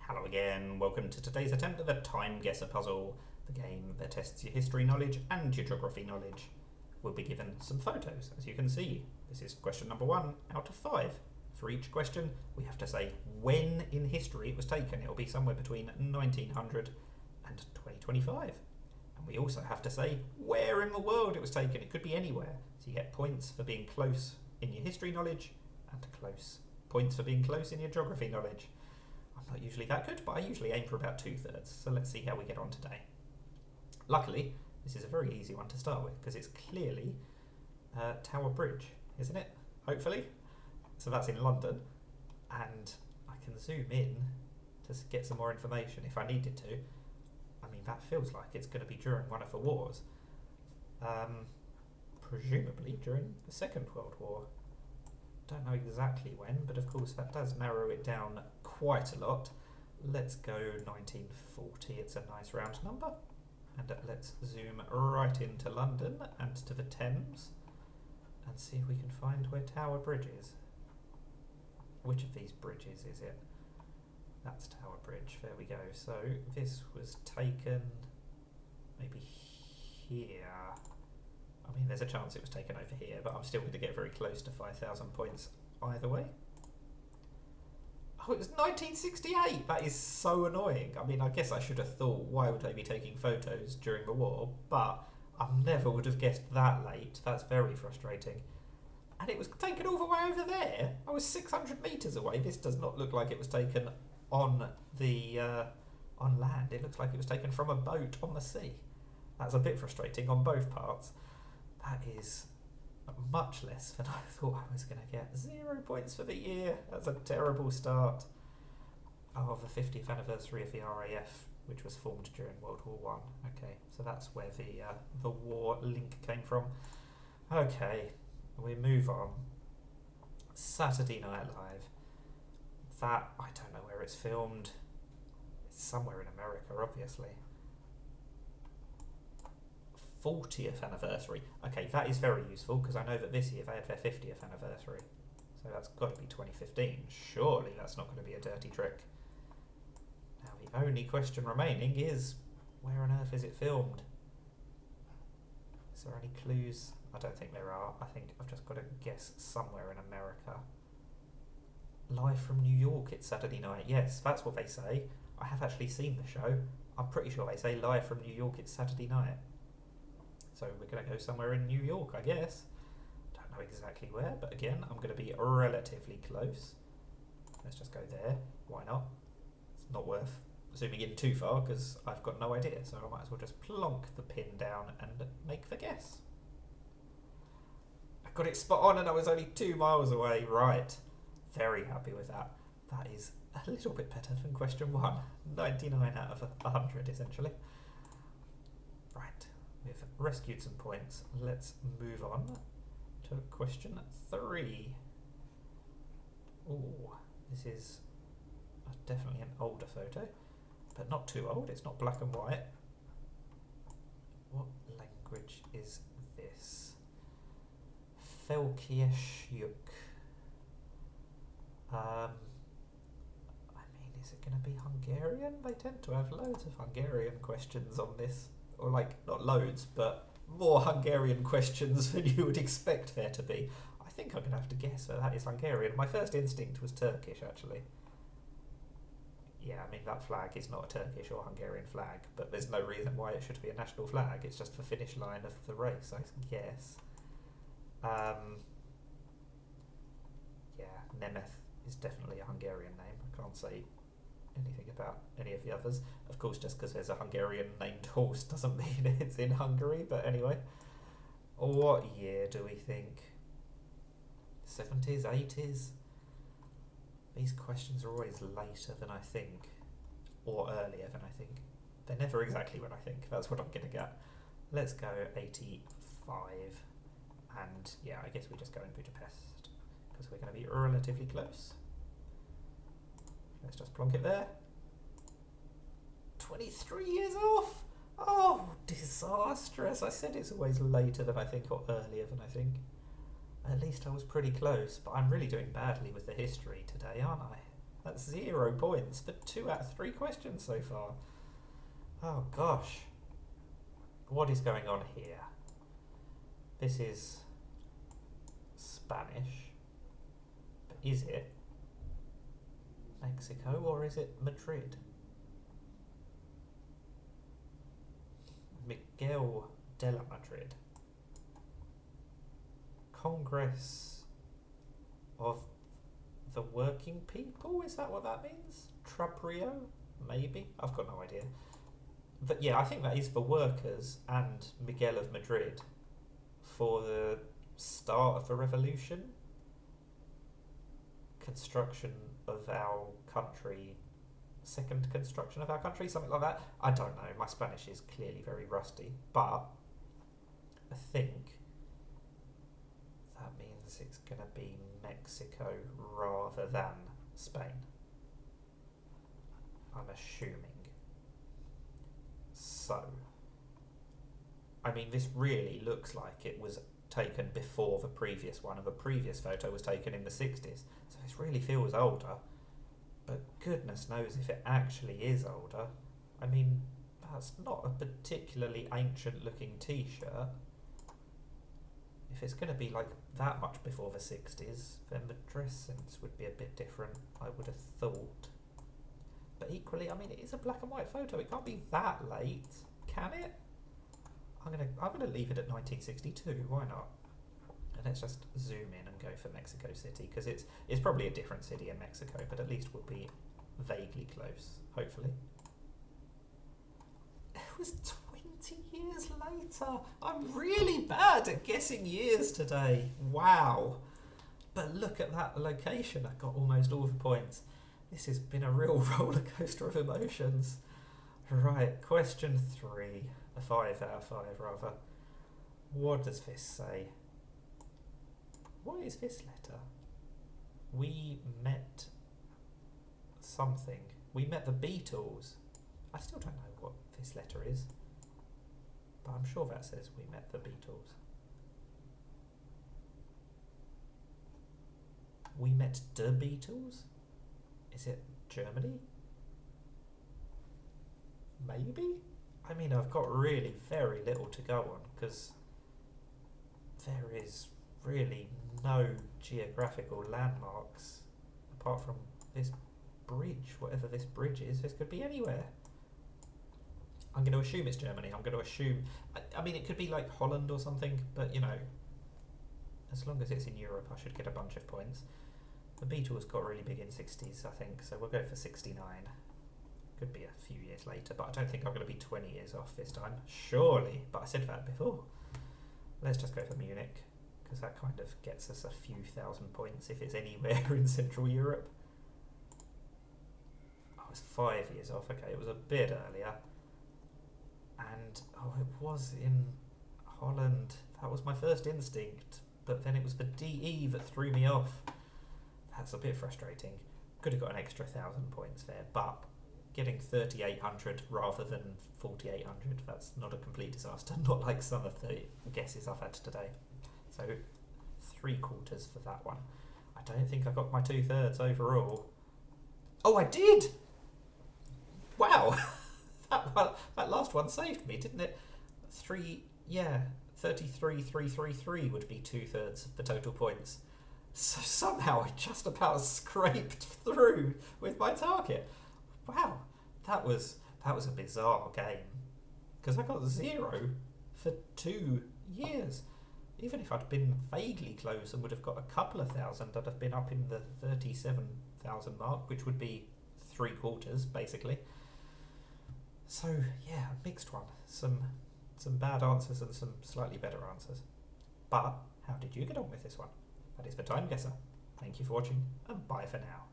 Hello again, welcome to today's attempt at the TimeGuessr puzzle, the game that tests your history knowledge and your geography knowledge. We'll be given some photos, as you can see. This is question number 1 out of 5. For each question, we have to say when in history it was taken. It will be somewhere between 1900 and 2025. And we also have to say where in the world it was taken. It could be anywhere. So you get points for being close in your history knowledge and points for being close in your geography knowledge. I'm not usually that good, but I usually aim for about 2/3, so let's see how we get on today. Luckily, this is a very easy one to start with, because it's clearly Tower Bridge, isn't it? Hopefully. So that's in London, and I can zoom in to get some more information if I needed to. I mean, that feels like it's going to be during one of the wars. Presumably during the Second World War. Don't know exactly when, but of course that does narrow it down quite a lot. Let's go 1940, it's a nice round number. And let's zoom right into London and to the Thames and see if we can find where Tower Bridge is. Which of these bridges is it? That's Tower Bridge, there we go. So this was taken maybe here. I mean, there's a chance it was taken over here, but I'm still going to get very close to 5,000 points either way. Oh, it was 1968! That is so annoying. I mean, I guess I should have thought, why would I be taking photos during the war? But I never would have guessed that late. That's very frustrating. And it was taken all the way over there. I was 600 metres away. This does not look like it was taken on the on land. It looks like it was taken from a boat on the sea. That's a bit frustrating on both parts. That is much less than I thought I was going to get. 0 points for the year. That's a terrible start. Oh, the 50th anniversary of the RAF, which was formed during World War One. Okay, so that's where the war link came from. Okay, we move on. Saturday Night Live. That, I don't know where it's filmed. It's somewhere in America, obviously. 40th anniversary. Okay, that is very useful because I know that this year they had their 50th anniversary. So that's got to be 2015. Surely that's not going to be a dirty trick. Now the only question remaining is, where on earth is it filmed? Is there any clues? I don't think there are. I think I've just got to guess somewhere in America. Live from New York, it's Saturday night. Yes, that's what they say. I have actually seen the show. I'm pretty sure they say live from New York, it's Saturday night. So we're going to go somewhere in New York, I guess. Don't know exactly where, but again, I'm going to be relatively close. Let's just go there. Why not? It's not worth zooming in too far because I've got no idea, so I might as well just plonk the pin down and make the guess. I got it spot on and I was only 2 miles away. Right. Very happy with that. That is a little bit better than question 1. 99 out of 100, essentially. Right. We've rescued some points. Let's move on to question 3. Ooh, this is definitely an older photo, but not too old. It's not black and white. What language is this? Felkieshuk. I mean, is it going to be Hungarian? They tend to have loads of Hungarian questions on this. Or like, not loads, but more Hungarian questions than you would expect there to be. I think I'm going to have to guess that that is Hungarian. My first instinct was Turkish, actually. Yeah, I mean, that flag is not a Turkish or Hungarian flag, but there's no reason why it should be a national flag. It's just the finish line of the race, I guess. Yeah, Nemeth is definitely a Hungarian name. I can't say anything about any of the others. Of course, just because there's a Hungarian named horse doesn't mean it's in Hungary, but anyway. What year do we think? 70s, 80s? These questions are always later than I think, or earlier than I think. They're never exactly when I think, that's what I'm getting at. Let's go 85, and yeah, I guess we just go in Budapest, because we're going to be relatively close. Let's just plonk it there. 23 years off! Oh, disastrous. I said it's always later than I think or earlier than I think. At least I was pretty close, but I'm really doing badly with the history today, aren't I? That's 0 points for 2 out of 3 questions so far. Oh gosh. What is going on here? This is Spanish. But is it Mexico or is it Madrid? Miguel de la Madrid. Congress of the Working People? Is that what that means? Trabrio? Maybe? I've got no idea. But yeah, I think that is the workers and Miguel of Madrid for the start of the revolution. Construction of our country. Second construction of our country? Something like that. I don't know. My Spanish is clearly very rusty. But I think that means it's going to be Mexico rather than Spain. I'm assuming. So, I mean, this really looks like it was taken before the previous one, and the previous photo was taken in the 60s. So this really feels older. But goodness knows if it actually is older. I mean, that's not a particularly ancient looking t-shirt. If it's going to be like that much before the 60s, then the dress sense would be a bit different, I would have thought. But equally, I mean, it is a black and white photo. It can't be that late, can it? I'm gonna leave it at 1962. Why not? And let's just zoom in and go for Mexico City, because it's probably a different city in Mexico, but at least we'll be vaguely close, hopefully. It was 20 years later. I'm really bad at guessing years today. Wow. But look at that location. I got almost all the points. This has been a real roller coaster of emotions. Right, question 3. A 5 out of 5, rather. What does this say? What is this letter? We met something. We met the Beatles. I still don't know what this letter is, but I'm sure that says we met the Beatles. We met the Beatles? Is it Germany? Maybe? I mean, I've got really very little to go on, because there is really no geographical landmarks apart from this bridge. Whatever this bridge is, this could be anywhere. I'm going to assume it's Germany. I'm going to assume... I mean, it could be like Holland or something, but, you know, as long as it's in Europe, I should get a bunch of points. The Beatles got really big in 60s, I think, so we'll go for 69. Could be a few years later, but I don't think I'm going to be 20 years off this time. Surely, but I said that before. Let's just go for Munich, because that kind of gets us a few thousand points if it's anywhere in Central Europe. I was 5 years off, okay, it was a bit earlier. And, oh, it was in Holland. That was my first instinct, but then it was the DE that threw me off. That's a bit frustrating. Could have got an extra 1,000 points there, but getting 3,800 rather than 4,800, that's not a complete disaster, not like some of the guesses I've had today. So 3/4 for that one. I don't think I got my 2/3 overall. Oh, I did! Wow! that last one saved me, didn't it? 33,333 would be 2/3 of the total points. So somehow I just about scraped through with my target. Wow, that was a bizarre game, because I got 0 for 2 years. Even if I'd been vaguely close and would have got a couple of thousand, I'd have been up in the 37,000 mark, which would be 3/4 basically. So yeah, a mixed one. Some bad answers and some slightly better answers. But how did you get on with this one? That is the Time Guesser. Thank you for watching, and bye for now.